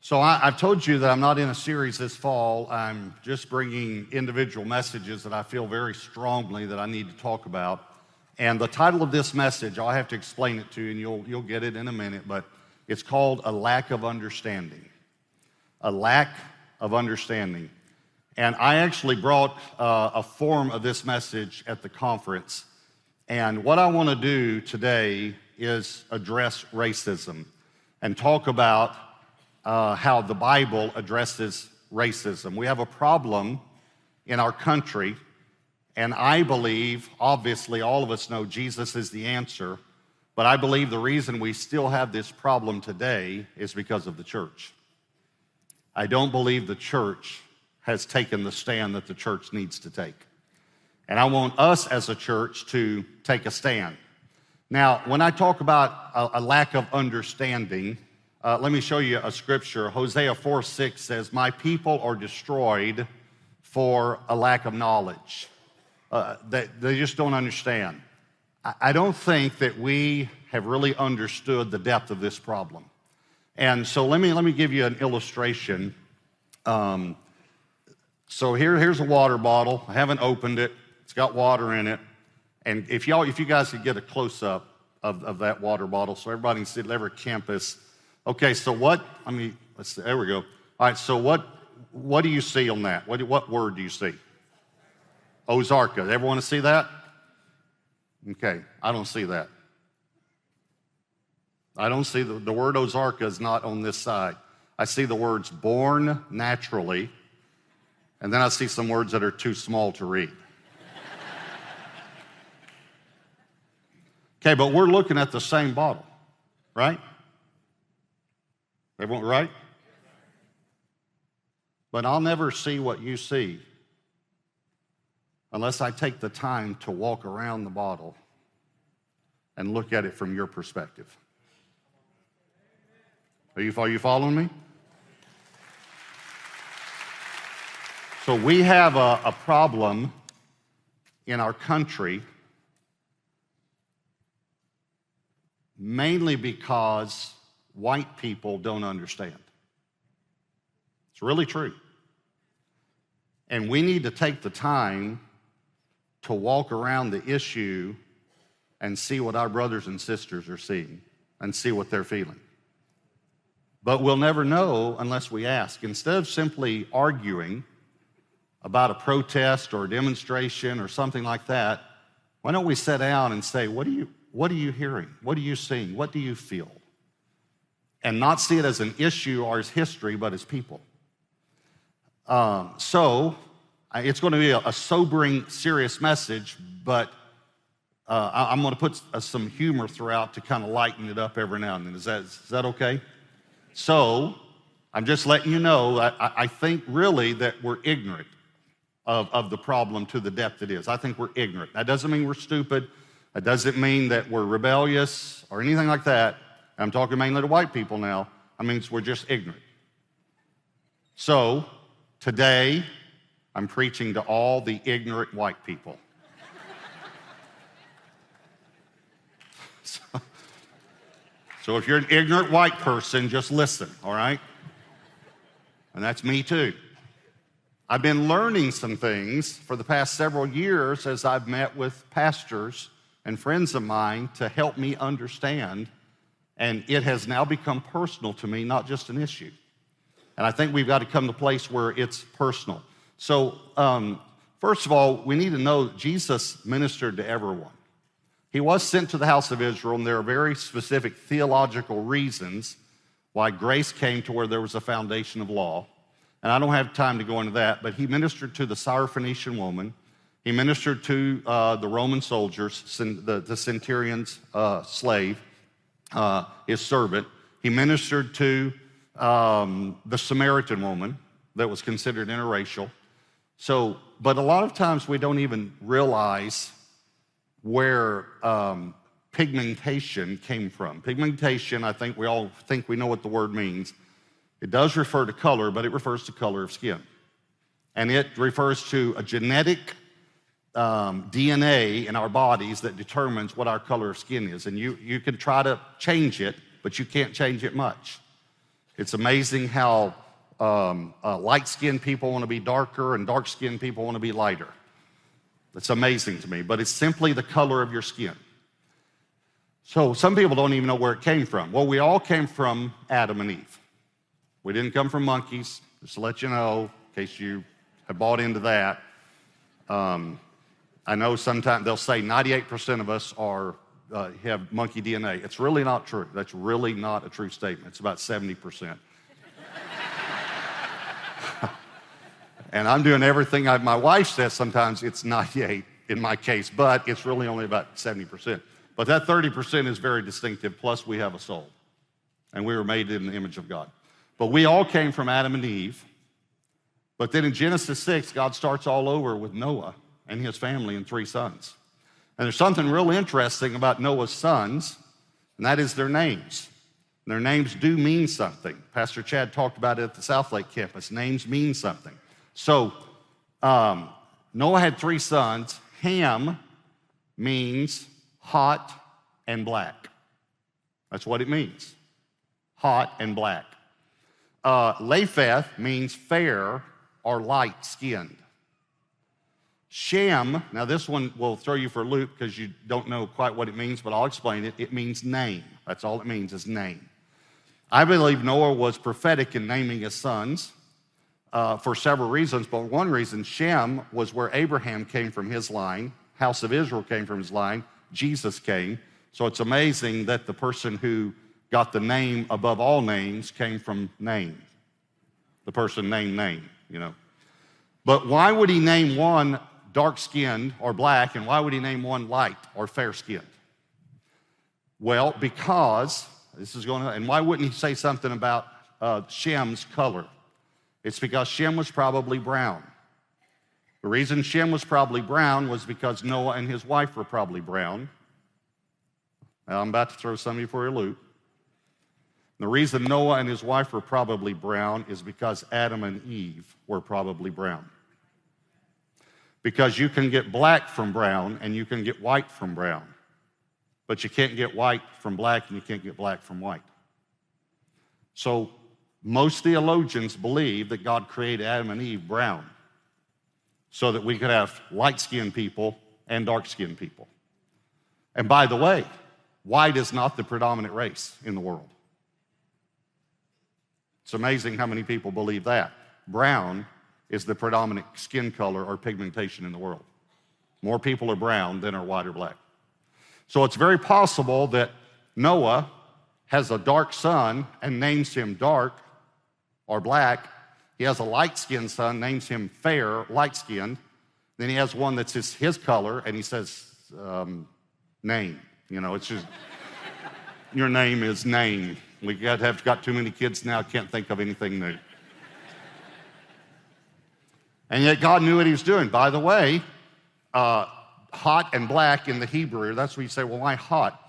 So I've told you that I'm not in a series this fall. I'm just bringing individual messages that I feel very strongly that I need to talk about. And the title of this message, I'll have to explain it to you, and you'll get it in a minute, but it's called A Lack of Understanding. A Lack of Understanding. And I actually brought a form of this message at the conference. And what I want to do today is address racism and talk about how the Bible addresses racism. We have a problem in our country, and I believe, obviously, all of us know Jesus is the answer, but I believe the reason we still have this problem today is because of the church. I don't believe the church has taken the stand that the church needs to take. And I want us as a church to take a stand. Now, when I talk about a lack of understanding, let me show you a scripture. Hosea 4:6 says, "My people are destroyed for a lack of knowledge." They just don't understand. I don't think that we have really understood the depth of this problem. And so let me give you an illustration. So here's a water bottle. I haven't opened it. It's got water in it. And if you guys could get a close-up of that water bottle so everybody can see it, every campus. Okay, so let's see, there we go. All right, so what do you see on that? What word do you see? Ozarka. Everyone want to see that? Okay, I don't see that. I don't see the word Ozarka is not on this side. I see the words born naturally, and then I see some words that are too small to read. Okay, but we're looking at the same bottle, right? Everyone, right? But I'll never see what you see unless I take the time to walk around the bottle and look at it from your perspective. Are you following me? So we have a problem in our country mainly because white people don't understand. It's really true. And we need to take the time to walk around the issue and see what our brothers and sisters are seeing and see what they're feeling. But we'll never know unless we ask. Instead of simply arguing about a protest or a demonstration or something like that, why don't we sit down and say, what are you hearing? What are you seeing? What do you feel? And not see it as an issue or as history, but as people. So it's going to be a sobering, serious message, but I'm going to put some humor throughout to kind of lighten it up every now and then. Is that okay? So I'm just letting you know that I think really that we're ignorant of the problem to the depth it is. I think we're ignorant. That doesn't mean we're stupid. That doesn't mean that we're rebellious or anything like that. I'm talking mainly to white people now. I mean, we're just ignorant. So today, I'm preaching to all the ignorant white people. So if you're an ignorant white person, just listen, all right? And that's me too. I've been learning some things for the past several years as I've met with pastors and friends of mine to help me understand, and it has now become personal to me, not just an issue. And I think we've got to come to a place where it's personal. So first of all, we need to know that Jesus ministered to everyone. He was sent to the house of Israel, and there are very specific theological reasons why grace came to where there was a foundation of law. And I don't have time to go into that, but he ministered to the Syrophoenician woman. He ministered to the Roman soldiers, the centurion's slave, his servant. He ministered to the Samaritan woman that was considered interracial. So, but a lot of times we don't even realize where pigmentation came from. Pigmentation, I think we all think we know what the word means. It does refer to color, but it refers to color of skin. And it refers to a genetic DNA in our bodies that determines what our color of skin is. And you can try to change it, but you can't change it much. It's amazing how light-skinned people want to be darker and dark-skinned people want to be lighter. It's amazing to me, but it's simply the color of your skin. So some people don't even know where it came from. Well, we all came from Adam and Eve. We didn't come from monkeys, just to let you know, in case you have bought into that. I know sometimes they'll say 98% of us have monkey DNA. It's really not true. That's really not a true statement. It's about 70%. And I'm doing everything my wife says sometimes it's 98 in my case, but it's really only about 70%. But that 30% is very distinctive, plus we have a soul. And we were made in the image of God. But we all came from Adam and Eve. But then in Genesis 6, God starts all over with Noah and his family and 3 sons. And there's something real interesting about Noah's sons, and that is their names. And their names do mean something. Pastor Chad talked about it at the Southlake campus. Names mean something. So Noah had 3 sons. Ham means hot and black. That's what it means, hot and black. Japheth means fair or light-skinned. Shem, now this one will throw you for a loop because you don't know quite what it means, but I'll explain it. It means name. That's all it means is name. I believe Noah was prophetic in naming his sons for several reasons, but one reason, Shem was where Abraham came from his line, house of Israel came from his line, Jesus came. So it's amazing that the person who got the name above all names came from name. The person named name, you know. But why would he name one dark-skinned or black, and why would he name one light or fair-skinned? Well, because, and why wouldn't he say something about Shem's color? It's because Shem was probably brown. The reason Shem was probably brown was because Noah and his wife were probably brown. Now, I'm about to throw some of you for a loop. The reason Noah and his wife were probably brown is because Adam and Eve were probably brown. Because you can get black from brown and you can get white from brown. But you can't get white from black and you can't get black from white. So most theologians believe that God created Adam and Eve brown so that we could have light-skinned people and dark-skinned people. And by the way, white is not the predominant race in the world. It's amazing how many people believe that. Brown is the predominant skin color or pigmentation in the world. More people are brown than are white or black. So it's very possible that Noah has a dark son and names him dark or black. He has a light-skinned son, names him fair, light-skinned. Then he has one that's his color, and he says, name. You know, it's just, your name is name. We have got too many kids now, can't think of anything new. And yet God knew what he was doing. By the way, hot and black in the Hebrew, that's where you say, well, why hot?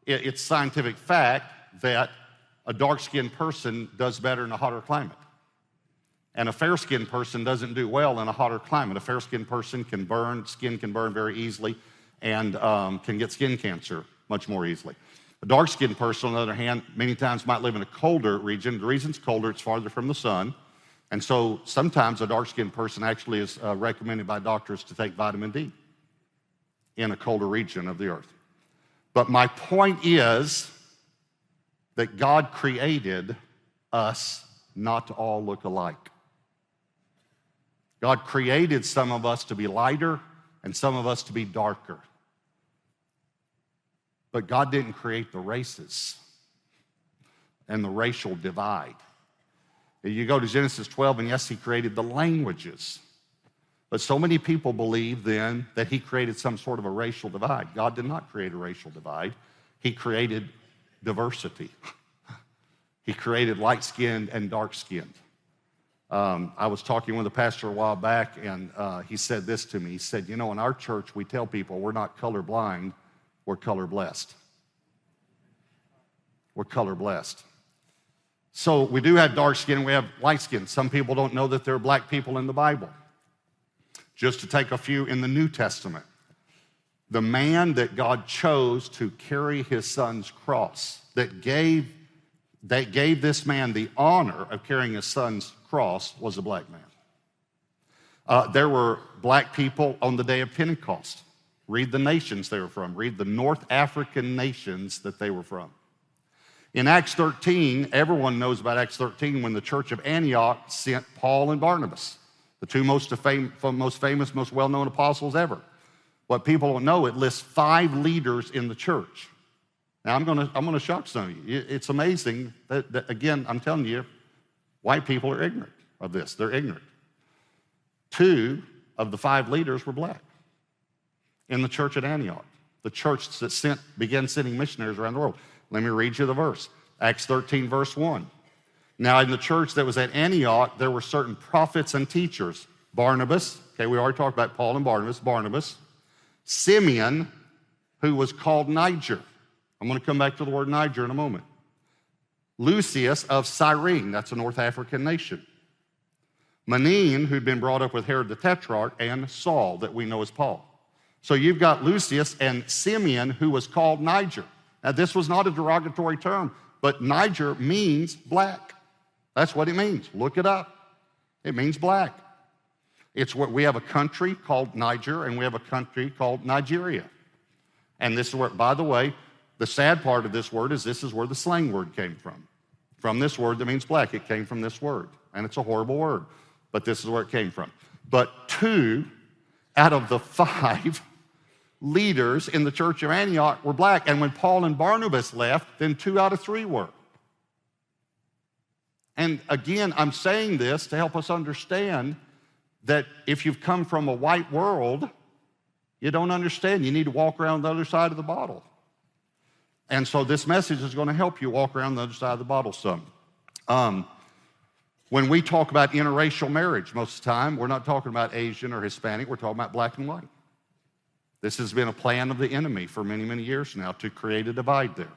It's scientific fact that a dark-skinned person does better in a hotter climate. And a fair-skinned person doesn't do well in a hotter climate. A fair-skinned person can burn, skin can burn very easily, and can get skin cancer much more easily. A dark-skinned person, on the other hand, many times might live in a colder region. The reason it's colder, it's farther from the sun. And so sometimes a dark-skinned person actually is recommended by doctors to take vitamin D in a colder region of the earth. But my point is that God created us not to all look alike. God created some of us to be lighter and some of us to be darker. But God didn't create the races and the racial divide. You go to Genesis 12, and yes, he created the languages. But so many people believe then that he created some sort of a racial divide. God did not create a racial divide. He created diversity. He created light-skinned and dark-skinned. I was talking with a pastor a while back, and he said this to me. He said, you know, in our church, we tell people we're not colorblind, we're color-blessed. We're color-blessed. So we do have dark skin, we have light skin. Some people don't know that there are black people in the Bible. Just to take a few in the New Testament. The man that God chose to carry his son's cross, that gave that gave this man the honor of carrying his son's cross was a black man. There were black people on the day of Pentecost. Read the nations they were from. Read the North African nations that they were from. In Acts 13, everyone knows about Acts 13 when the church of Antioch sent Paul and Barnabas, the two most famous, most well-known apostles ever. What people don't know, it lists 5 leaders in the church. Now, I'm gonna shock some of you. It's amazing that, again, I'm telling you, white people are ignorant of this. They're ignorant. 2 of the 5 leaders were black in the church at Antioch, the church that began sending missionaries around the world. Let me read you the verse. Acts 13, verse 1. Now, in the church that was at Antioch, there were certain prophets and teachers. Barnabas, okay, we already talked about Paul and Barnabas. Simeon, who was called Niger. I'm going to come back to the word Niger in a moment. Lucius of Cyrene, that's a North African nation. Manaen, who'd been brought up with Herod the Tetrarch, and Saul, that we know as Paul. So you've got Lucius and Simeon, who was called Niger. Now, this was not a derogatory term, but Niger means black. That's what it means. Look it up. It means black. It's what we have a country called Niger, and we have a country called Nigeria. And this is where, by the way, the sad part of this word is this is where the slang word came from. From this word that means black, it came from this word. And it's a horrible word, but this is where it came from. But 2 out of the 5 leaders in the church of Antioch were black. And when Paul and Barnabas left, then 2 out of 3 were. And again, I'm saying this to help us understand that if you've come from a white world, you don't understand. You need to walk around the other side of the bottle. And so this message is going to help you walk around the other side of the bottle some. When we talk about interracial marriage, most of the time, we're not talking about Asian or Hispanic. We're talking about black and white. This has been a plan of the enemy for many, many years now to create a divide there.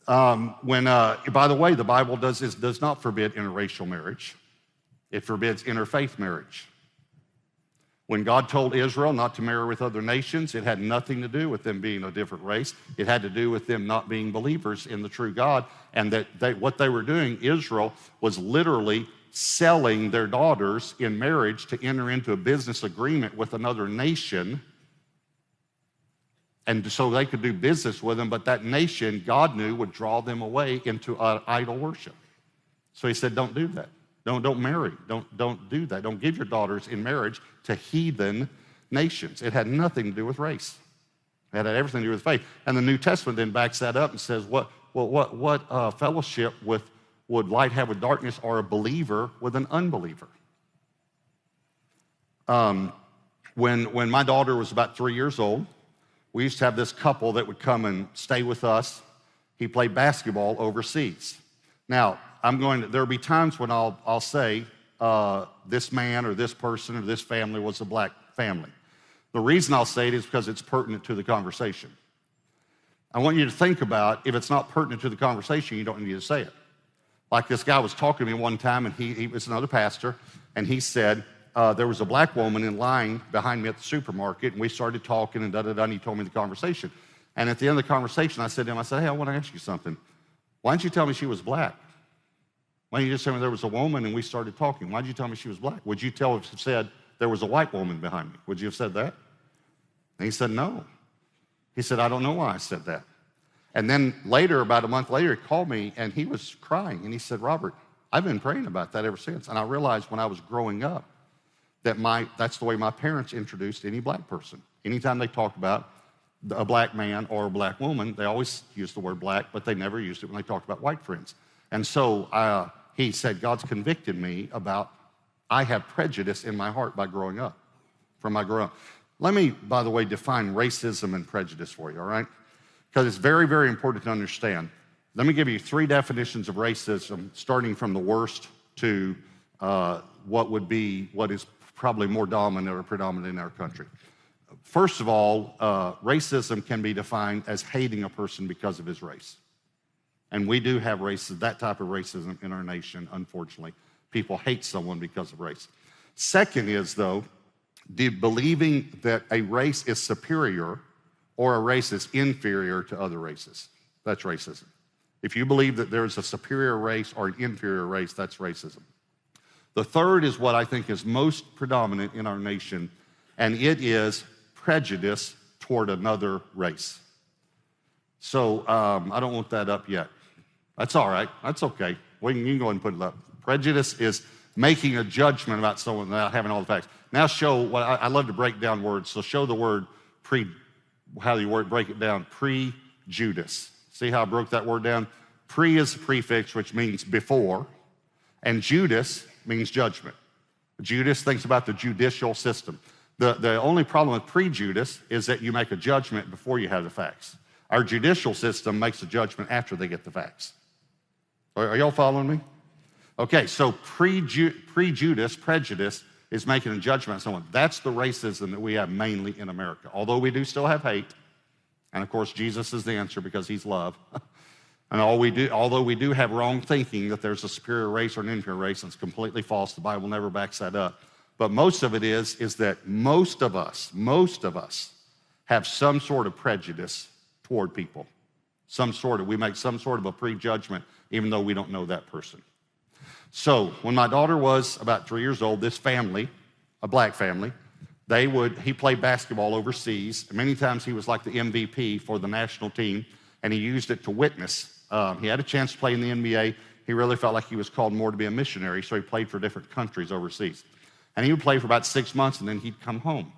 By the way, the Bible does not forbid interracial marriage. It forbids interfaith marriage. When God told Israel not to marry with other nations, it had nothing to do with them being a different race. It had to do with them not being believers in the true God, and what they were doing, Israel was literally selling their daughters in marriage to enter into a business agreement with another nation, and so they could do business with them, but that nation, God knew, would draw them away into idol worship. So he said, don't do that. Don't marry. Don't do that. Don't give your daughters in marriage to heathen nations. It had nothing to do with race. It had everything to do with faith. And the New Testament then backs that up and says, what fellowship would light have with darkness, or a believer with an unbeliever? When my daughter was about 3 years old, we used to have this couple that would come and stay with us. He played basketball overseas. Now, there'll be times when I'll say this man or this person or this family was a black family. The reason I'll say it is because it's pertinent to the conversation. I want you to think about, if it's not pertinent to the conversation, you don't need to say it. Like this guy was talking to me one time, and he was another pastor, and he said, there was a black woman in line behind me at the supermarket, and we started talking, and and he told me the conversation. And at the end of the conversation, I said to him, hey, I want to ask you something. Why didn't you tell me she was black? Why didn't you just tell me there was a woman and we started talking? Why did you tell me she was black? Would you have said there was a white woman behind me? Would you have said that? And he said, no. He said, I don't know why I said that. And then later, about a month later, he called me and he was crying. And he said, Robert, I've been praying about that ever since. And I realized when I was growing up that that's the way my parents introduced any black person. Anytime they talked about a black man or a black woman, they always used the word black, but they never used it when they talked about white friends. And so he said, God's convicted me about, I have prejudice in my heart by growing up, from my growing up. Let me, by the way, define racism and prejudice for you, all right? Because it's very, very important to understand. Let me give you 3 definitions of racism, starting from the worst to what is probably more dominant or predominant in our country. First of all, racism can be defined as hating a person because of his race. And we do have that type of racism in our nation, unfortunately. People hate someone because of race. Second is, though, believing that a race is superior or a race is inferior to other races. That's racism. If you believe that there's a superior race or an inferior race, that's racism. The third is what I think is most predominant in our nation, and it is prejudice toward another race. So I don't want that up yet. That's all right. That's okay. You can go ahead and put it up. Prejudice is making a judgment about someone without having all the facts. Now show what I love to break down words. So show the word how do you break it down? Prejudice. See how I broke that word down? Pre is a prefix, which means before, and Judas means judgment. Judas thinks about the judicial system. The only problem with prejudice is that you make a judgment before you have the facts. Our judicial system makes a judgment after they get the facts. Are y'all following me? Okay, so prejudice, prejudice, is making a judgment on someone. That's the racism that we have mainly in America. Although we do still have hate, and of course Jesus is the answer because he's love. And although we do have wrong thinking that there's a superior race or an inferior race, and it's completely false. The Bible never backs that up. But most of it is that most of us have some sort of prejudice toward people. We make some sort of a prejudgment, even though we don't know that person. So when my daughter was about 3 years old, this family, a black family, he played basketball overseas. Many times he was like the MVP for the national team, and he used it to witness. He had a chance to play in the NBA. He really felt like he was called more to be a missionary, so he played for different countries overseas. And he would play for about 6 months, and then he'd come home.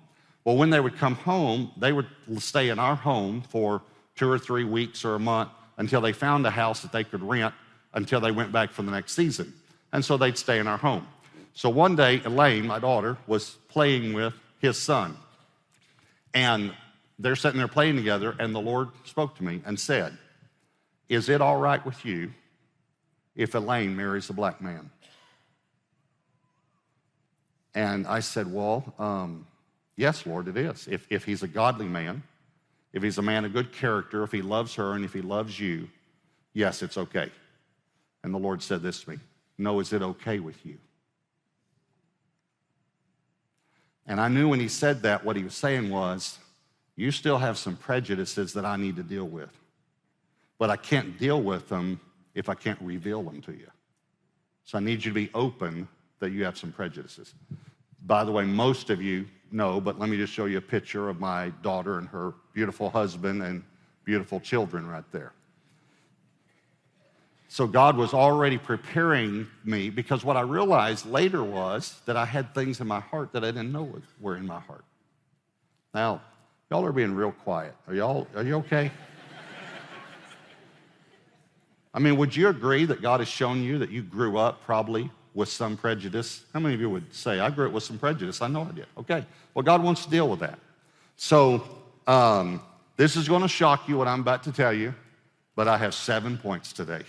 Well, when they would come home, they would stay in our home for 2 or 3 weeks or a month until they found a house that they could rent until they went back for the next season. And so they'd stay in our home. So one day, Elaine, my daughter, was playing with his son. And they're sitting there playing together, and the Lord spoke to me and said, "Is it all right with you if Elaine marries a black man?" And I said, well, yes, Lord, it is. If he's a godly man, if he's a man of good character, if he loves her and if he loves you, yes, it's okay. And the Lord said this to me, "No, is it okay with you?" And I knew when he said that, what he was saying was, you still have some prejudices that I need to deal with. But I can't deal with them if I can't reveal them to you. So I need you to be open that you have some prejudices. By the way, most of you know, but let me just show you a picture of my daughter and her beautiful husband and beautiful children right there. So God was already preparing me, because what I realized later was that I had things in my heart that I didn't know were in my heart. Now, y'all are being real quiet. Are you okay? I mean, would you agree that God has shown you that you grew up probably with some prejudice? How many of you would say, I grew up with some prejudice? I know I did. Okay. Well, God wants to deal with that. So this is going to shock you what I'm about to tell you, but I have 7 points today.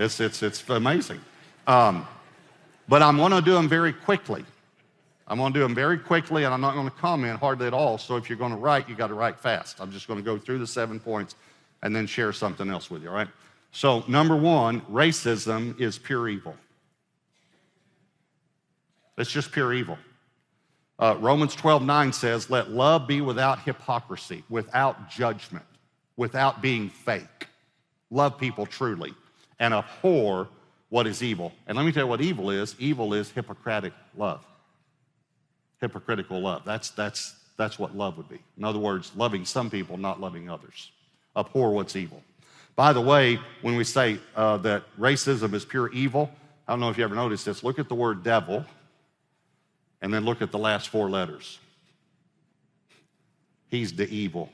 It's amazing. But I'm going to do them very quickly. I'm going to do them very quickly, and I'm not going to comment hardly at all. So if you're going to write, you got to write fast. I'm just going to go through the 7 points and then share something else with you, all right? So number one, racism is pure evil. It's just pure evil. Romans 12:9 says, "Let love be without hypocrisy, without judgment, without being fake. Love people truly, and abhor what is evil." And let me tell you what evil is. Evil is hypocritical love. Hypocritical love. That's what love would be. In other words, loving some people, not loving others. Abhor what's evil. By the way, when we say that racism is pure evil, I don't know if you ever noticed this. Look at the word devil, and then look at the last 4 letters. He's the evil.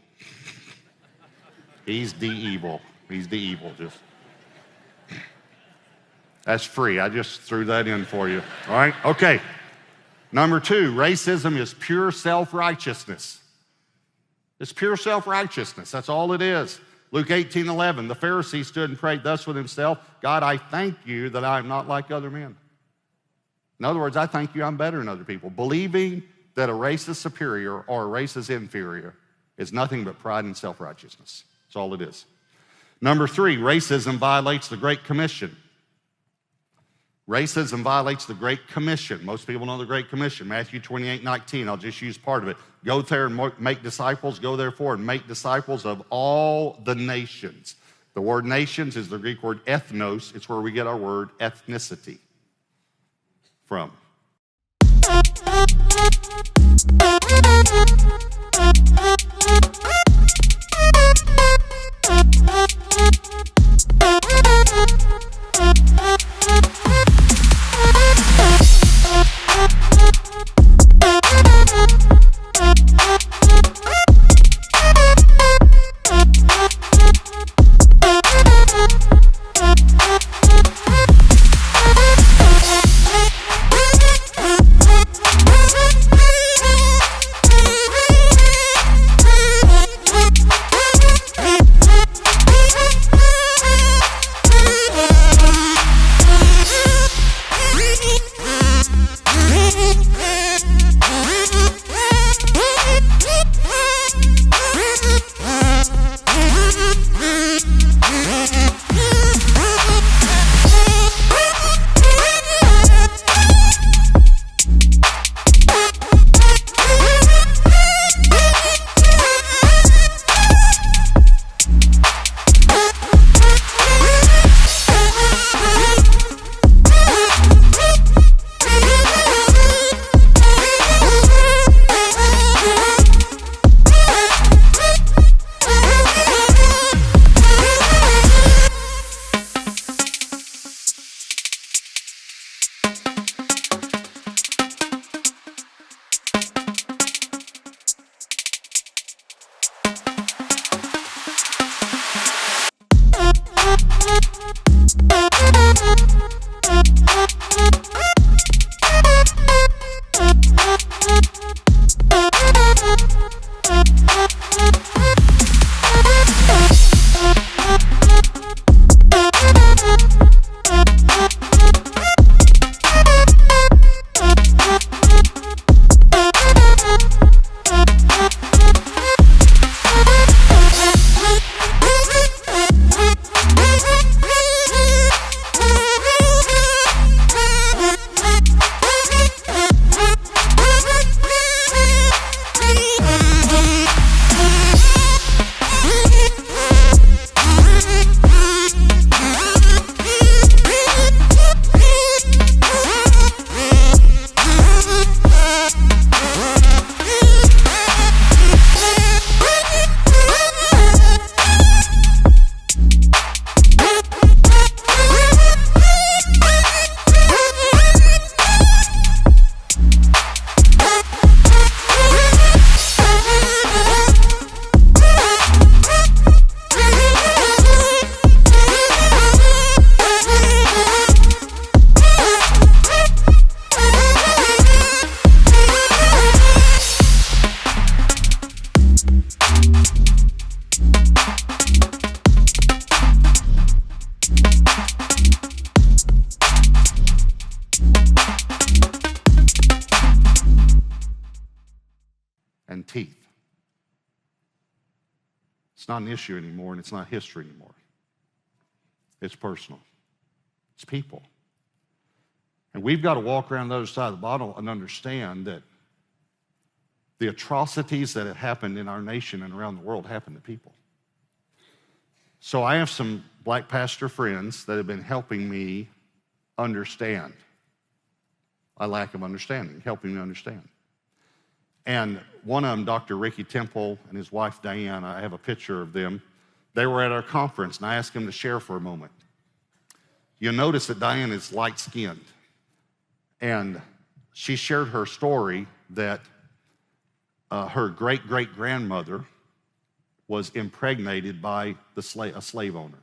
He's the evil. He's the evil. That's free. I just threw that in for you. All right? Okay. Number 2, racism is pure self-righteousness. It's pure self-righteousness. That's all it is. Luke 18:11, the Pharisee stood and prayed thus with himself, "God, I thank you that I am not like other men." In other words, I thank you I'm better than other people. Believing that a race is superior or a race is inferior is nothing but pride and self-righteousness. That's all it is. Number 3, racism violates the Great Commission. Racism violates the Great Commission. Most people know the Great Commission, Matthew 28:19. I'll just use part of it. Go there and make disciples. Go therefore and make disciples of all the nations. The word nations is the Greek word ethnos. It's where we get our word ethnicity from. And teeth. It's not an issue anymore, and it's not history anymore. It's personal. It's people. And we've got to walk around the other side of the bottle and understand that the atrocities that have happened in our nation and around the world happen to people. So I have some black pastor friends that have been helping me understand my lack of understanding, helping me understand. And one of them, Dr. Ricky Temple and his wife Diane, I have a picture of them. They were at our conference, and I asked them to share for a moment. You'll notice that Diane is light-skinned, and she shared her story that her great-great-grandmother was impregnated by a slave owner,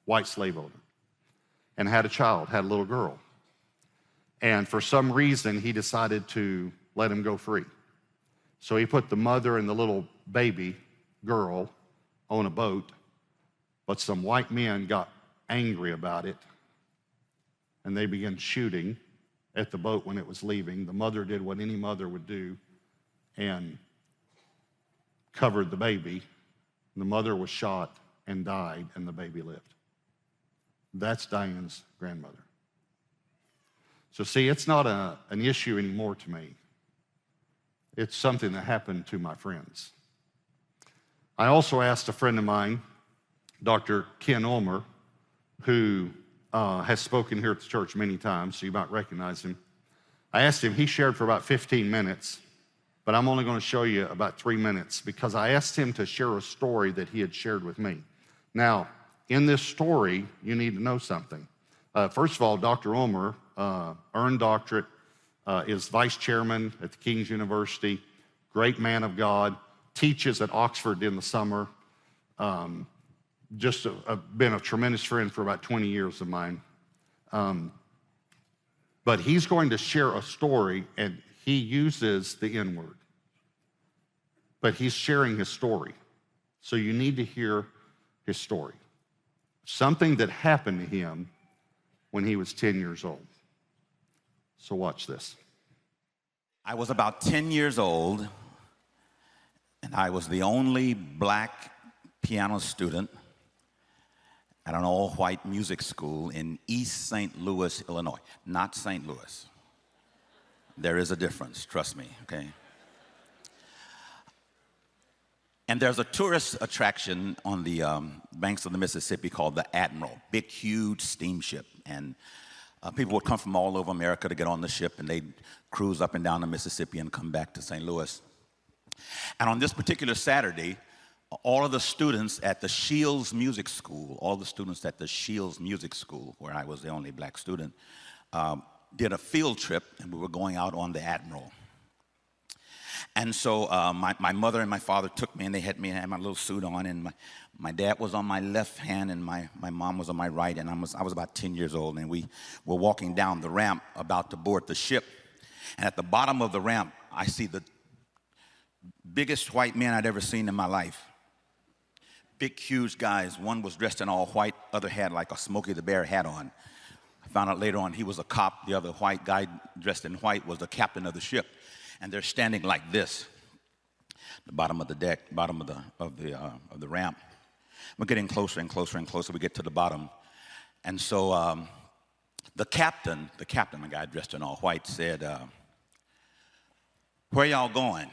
white slave owner, and had a child, had a little girl. And for some reason, he decided to let him go free. So he put the mother and the little baby girl on a boat, but some white men got angry about it, and they began shooting at the boat when it was leaving. The mother did what any mother would do and covered the baby. The mother was shot and died, and the baby lived. That's Diane's grandmother. So see, it's not an issue anymore to me. It's something that happened to my friends. I also asked a friend of mine, Dr. Ken Ulmer, who has spoken here at the church many times, so you might recognize him. I asked him, he shared for about 15 minutes, but I'm only going to show you about 3 minutes because I asked him to share a story that he had shared with me. Now, in this story, you need to know something. First of all, Dr. Ulmer, earned doctorate, is vice chairman at the King's University, great man of God, teaches at Oxford in the summer, just been a tremendous friend for about 20 years of mine. But he's going to share a story, and he uses the N-word. But he's sharing his story. So you need to hear his story. Something that happened to him when he was 10 years old. So watch this. I was about 10 years old, and I was the only black piano student at an all-white music school in East St. Louis, Illinois. Not St. Louis. There is a difference, trust me, okay? And there's a tourist attraction on the banks of the Mississippi called the Admiral, big, huge steamship. And people would come from all over America to get on the ship, and they'd cruise up and down the Mississippi and come back to St. Louis. And on this particular Saturday, all of the students at the Shields Music School, where I was the only black student, did a field trip, and we were going out on the Admiral. And so my mother and my father took me, and they had me and I had my little suit on, and my dad was on my left hand, and my mom was on my right, and I was about 10 years old, and we were walking down the ramp about to board the ship. And at the bottom of the ramp, I see the biggest white men I'd ever seen in my life. Big, huge guys. One was dressed in all white, other had like a Smokey the Bear hat on. I found out later on he was a cop. The other white guy dressed in white was the captain of the ship. And they're standing like this, the bottom of the deck, bottom of the ramp. We're getting closer and closer and closer. We get to the bottom. And so the captain, a guy dressed in all white, said, "Where y'all going?"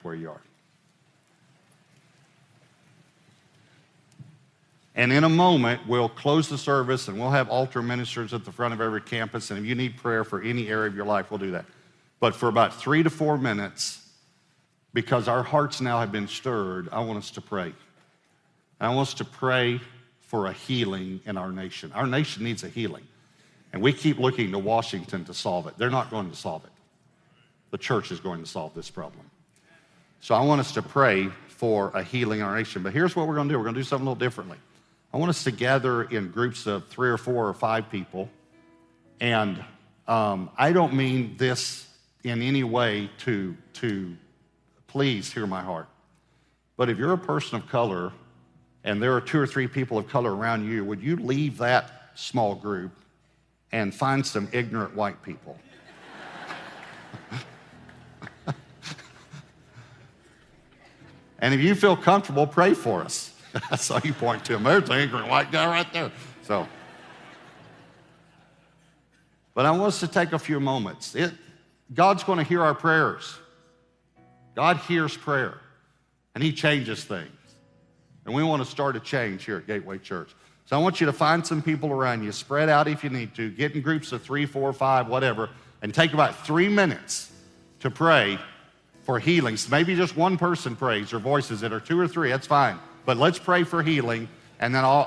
where you are. And in a moment, we'll close the service and we'll have altar ministers at the front of every campus. And if you need prayer for any area of your life, we'll do that. But for about 3 to 4 minutes, because our hearts now have been stirred, I want us to pray. I want us to pray for a healing in our nation. Our nation needs a healing. And we keep looking to Washington to solve it. They're not going to solve it. The church is going to solve this problem. So I want us to pray for a healing in our nation. But here's what we're going to do. We're going to do something a little differently. I want us to gather in groups of 3 or 4 or 5 people. And I don't mean this in any way to please hear my heart. But if you're a person of color and there are 2 or 3 people of color around you, would you leave that small group and find some ignorant white people? And if you feel comfortable, pray for us. I saw you point to him. There's an ignorant white guy right there. So, but I want us to take a few moments. God's going to hear our prayers. God hears prayer, and he changes things. And we want to start a change here at Gateway Church. So I want you to find some people around you, spread out if you need to, get in groups of 3, 4, 5, whatever, and take about 3 minutes to pray for healings. Maybe just one person prays or voices it, or 2 or 3, that's fine. But let's pray for healing, and then I'll